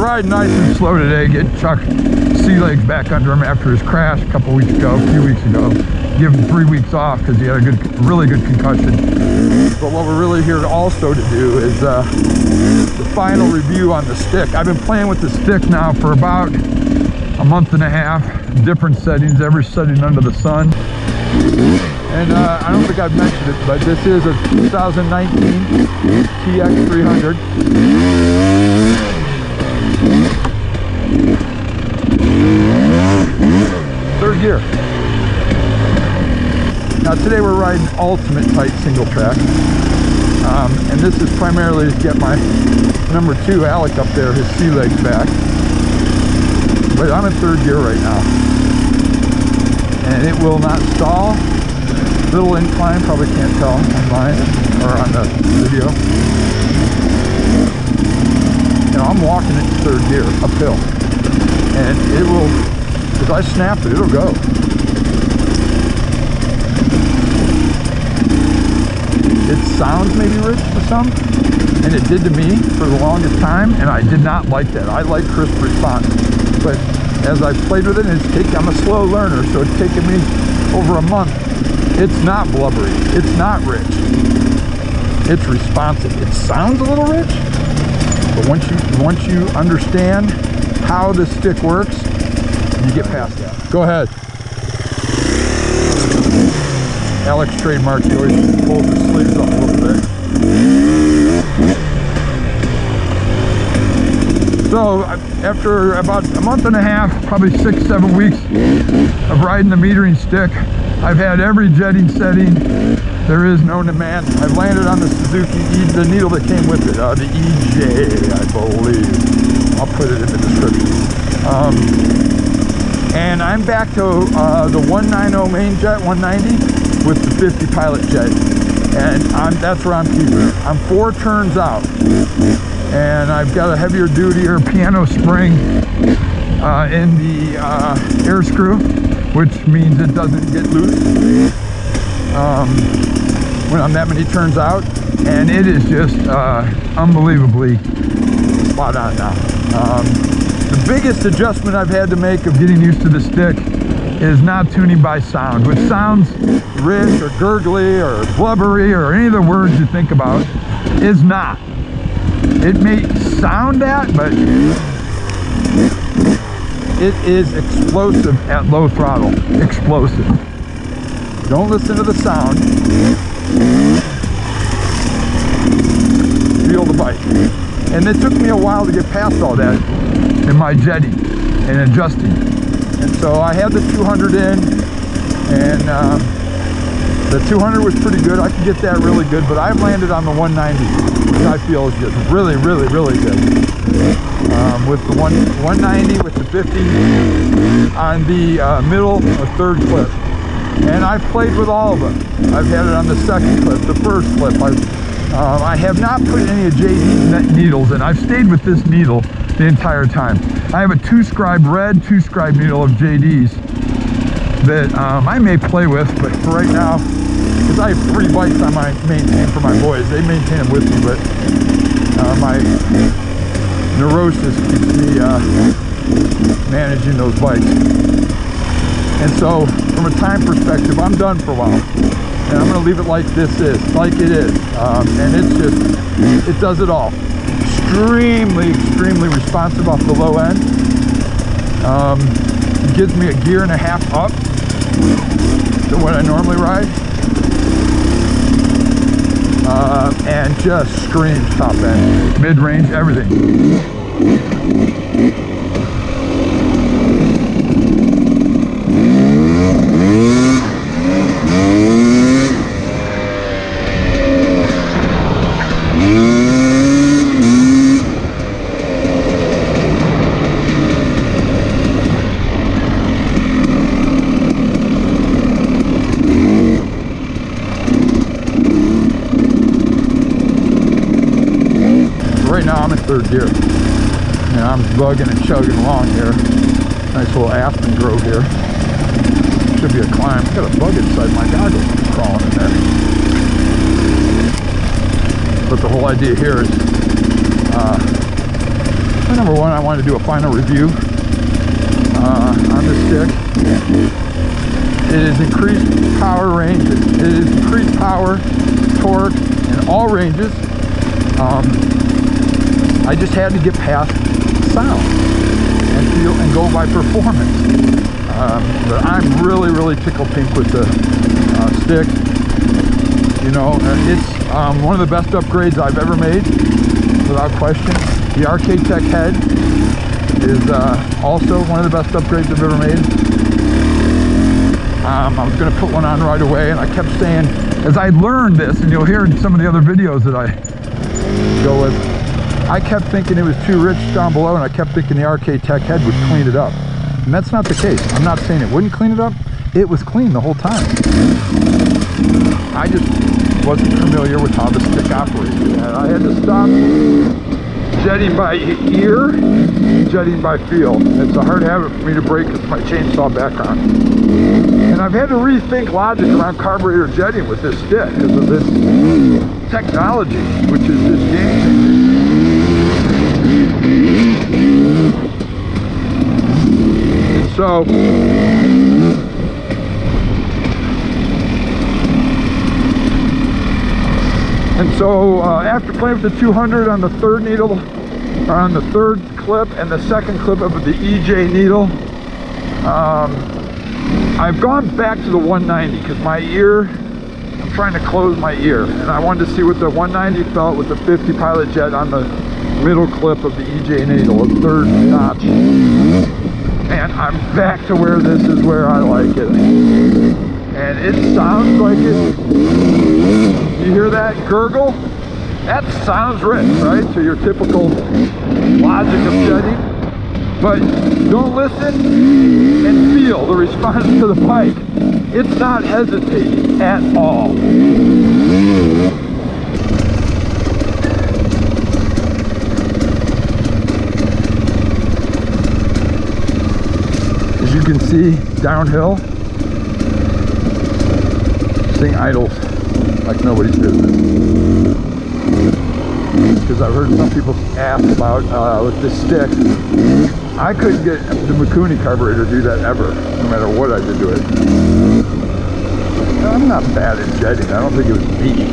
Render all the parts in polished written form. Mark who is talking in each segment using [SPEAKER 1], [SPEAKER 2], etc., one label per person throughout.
[SPEAKER 1] riding nice and slow today, getting Chuck sea legs back under him after his crash a few weeks ago. Give him 3 weeks off because he had a really good concussion. But what we're really here also to do is the final review on the stick. I've been playing with the stick now for about a month and a half, different settings, every setting under the sun. And I don't think I've mentioned it, but this is a 2019 TX300. Third gear. Now today we're riding ultimate tight single track. And this is primarily to get my number 2 Alec up there, his sea legs back. But I'm in third gear right now. And it will not stall. Little incline, probably can't tell on mine or on the video. You know, I'm walking it in third gear uphill, and it will, if I snap it, it'll go. It sounds maybe rich to some, and it did to me for the longest time, and I did not like that. I like crisp response, but as I've played with it, I'm a slow learner, so it's taken me over a month. It's not blubbery, it's not rich, it's responsive. It sounds a little rich, but once you understand how the stick works, you get past that. Go ahead. Alex trademark, he always pulls his sleeves up a little bit. So after about a month and a half, probably 6-7 weeks of riding the metering stick, I've had every jetting setting there is known to man. I've landed on the Suzuki, the needle that came with it, the EJ, I believe. I'll put it in the description. And I'm back to the 190 main jet, 190, with the 50 pilot jet. And that's where I'm keeping it. I'm 4 turns out. And I've got a heavier duty or piano spring in the air screw, which means it doesn't get loose when I'm that many turns out, and it is just unbelievably spot on now. The biggest adjustment I've had to make of getting used to the stick is not tuning by sound, which sounds rich or gurgly or blubbery or any of the words you think about, is not. It may sound that, but it is explosive at low throttle. Explosive. Don't listen to the sound. Feel the bite. And it took me a while to get past all that in my jetting and adjusting. And so I had the 200 in, and the 200 was pretty good. I could get that really good, but I've landed on the 190, which I feel is just really, really, really good. With the 190 with the 50 on the middle or third clip, and I've played with all of them. I've had it on the second clip, the first clip. I have not put any of JD's needles in. I've stayed with this needle the entire time. I have a 2-scribe red, 2-scribe needle of JD's that I may play with, but for right now, because I have 3 bikes I maintain for my boys. They maintain them with me, but my neurosis keeps me managing those bikes. And so from a time perspective, I'm done for a while, and I'm going to leave it like it is, and it's just, it does it all. Extremely responsive off the low end. It gives me a gear and a half up to what I normally ride, and just screams top end, mid-range, everything. Right now I'm in third gear, and I'm bugging and chugging along here. Nice little aspen grove here. Should be a climb. Got a bug inside my goggles crawling in there. But the whole idea here is Well, number one, I wanted to do a final review on the stick. It is increased power range. It is increased power, torque, in all ranges. I just had to get past sound and feel and go by performance. But I'm really tickled pink with the stick. You know, it's one of the best upgrades I've ever made, without question. The TX300 head is also one of the best upgrades I've ever made. I was going to put one on right away, and I kept saying, as I learned this, and you'll hear in some of the other videos that I go with, I kept thinking it was too rich down below, and I kept thinking the TX300 head would clean it up. And that's not the case. I'm not saying it wouldn't clean it up. It was clean the whole time. I just wasn't familiar with how the stick operated. And I had to stop jetting by ear, jetting by feel. It's a hard habit for me to break because of my chainsaw background. And I've had to rethink logic around carburetor jetting with this stick because of this technology, which is just game-changing. So after playing with the 200 on the third needle, or on the third clip and the second clip of the EJ needle, I've gone back to the 190 because my ear, I'm trying to close my ear, and I wanted to see what the 190 felt with the 50 pilot jet on the middle clip of the EJ needle, the third notch. And I'm back to where this is where I like it. And it sounds like it. You hear that gurgle? That sounds rich, right? To your typical logic of jetting. But don't listen and feel the response to the bike. It's not hesitating at all. As you can see, downhill, this thing idles like nobody's business. Because I've heard some people ask about with this stick. I couldn't get the Mikuni carburetor to do that ever, no matter what I did to it. I'm not bad at jetting. I don't think it was me.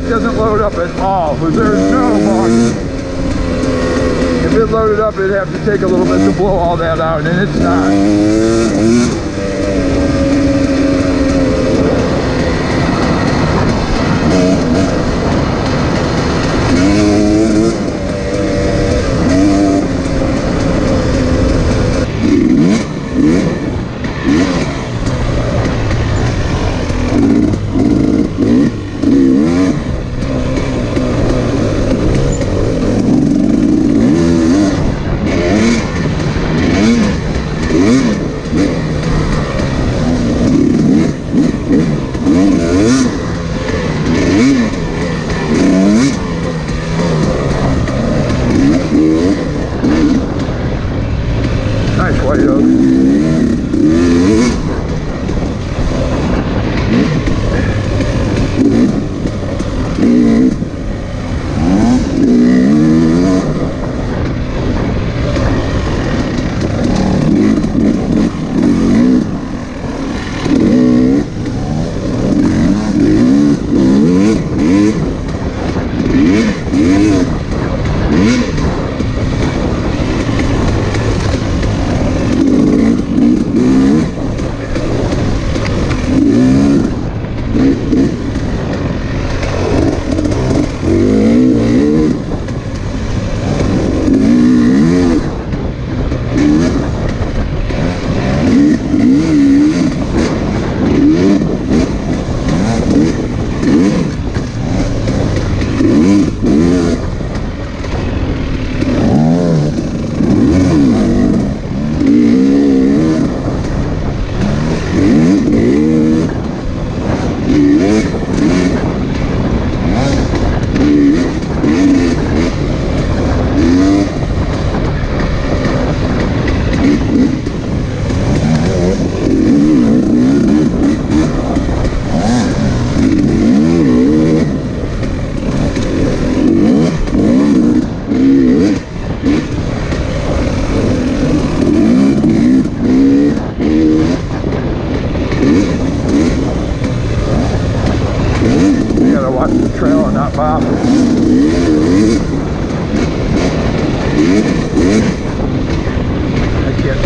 [SPEAKER 1] Doesn't load up at all, but there's no margin. If it loaded up, it'd have to take a little bit to blow all that out, and it's not.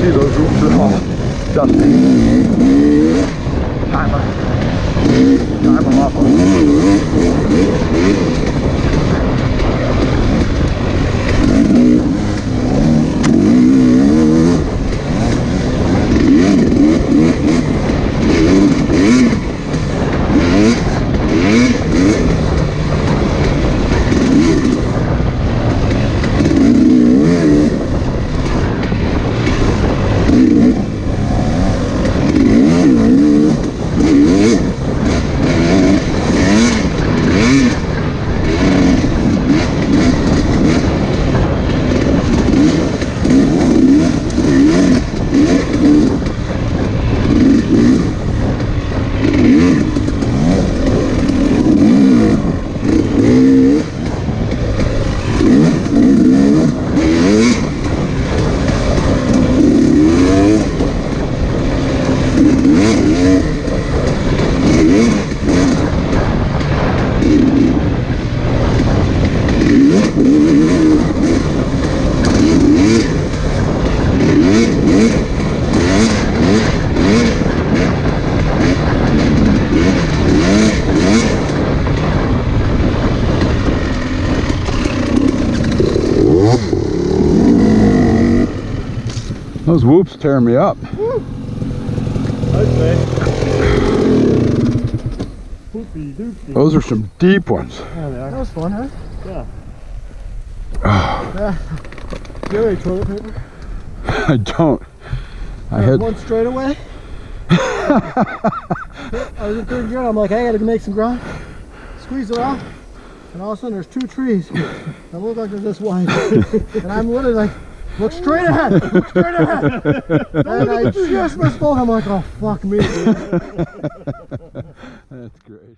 [SPEAKER 1] see those roots are all dusty. Time them off. Those whoops tear me up.
[SPEAKER 2] Okay.
[SPEAKER 1] Those are some deep ones.
[SPEAKER 2] Yeah, they are. That was fun, huh? Yeah.
[SPEAKER 1] Oh.
[SPEAKER 2] Do you have any toilet paper?
[SPEAKER 1] I don't. I had
[SPEAKER 2] one straight away. I was in third gear and I'm like, I gotta make some ground. Squeeze it off. And all of a sudden there's two trees that look like they're this wide. And I'm literally like, look straight ahead! Look straight ahead! And I just missed both. I'm like, oh fuck me.
[SPEAKER 1] That's great.